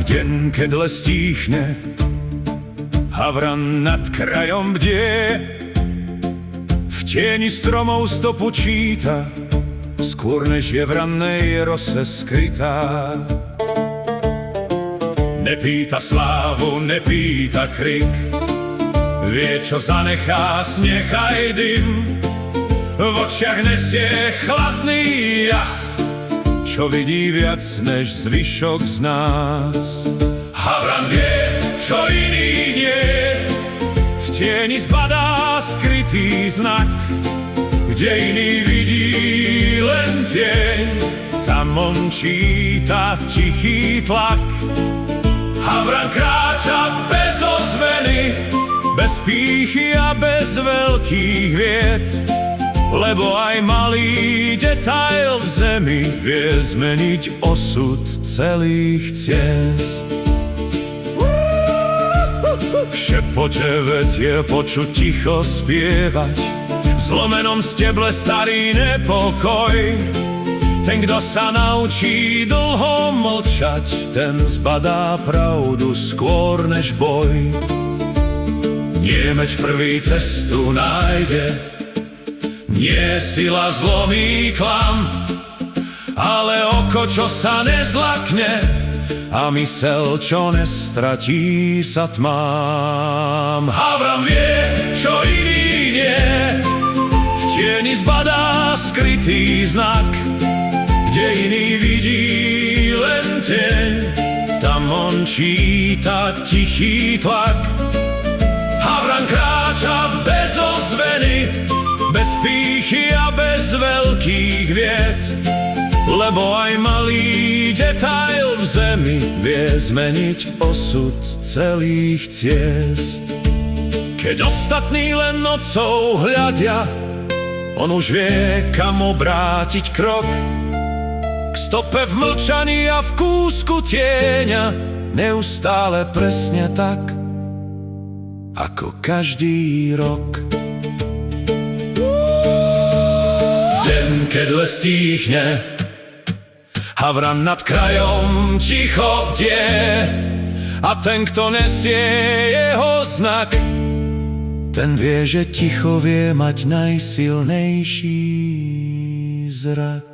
V deň, keď les tíchne, havran nad krajom bdie, v tieni stromov stopu číta, skôr než je v rannej rose skrytá. Nepýta slávu, nepýta krik, vie, čo zanechá sneh aj dym. V očiach nesie chladný jas, čo vidí viac než zvyšok z nás. Havran vie, čo iný nie, v tieni zbadá skrytý znak, kde iný vidí len tieň, tam on číta tichý tlak. Havran kráča bez ozveny, bez pýchy a bez veľkých vied, lebo aj malý detail v zemi vie zmeniť osud celých ciest. V šepote vetie počuť ticho spievať, v zlomenom steble starý nepokoj. Ten, kto sa naučí dlho mlčať, ten zbadá pravdu skôr než boj. Nie meč prvý cestu nájde, nie sila zlomí klam, ale oko, čo sa nezlakne, a mysel, čo nestratí sa tmám. Havran vie, čo iný nie, v tieni zbadá skrytý znak, kde iný vidí len tieň, tam on číta tichý tlak. Havran kráča bez ozveny, bez pýchy a bez veľkých vied, lebo aj malý detail v zemi vie zmeniť osud celých ciest. Keď ostatní len nocou hľadia, on už vie, kam obrátiť krok, k stope v mlčaní a v kúsku tieňa, neustále presne tak, ako každý rok. Keď les tíchne, havran nad krajom ticho bdie, a ten, kto nesie jeho znak, ten vie, že ticho vie mať najsilnejší zrak.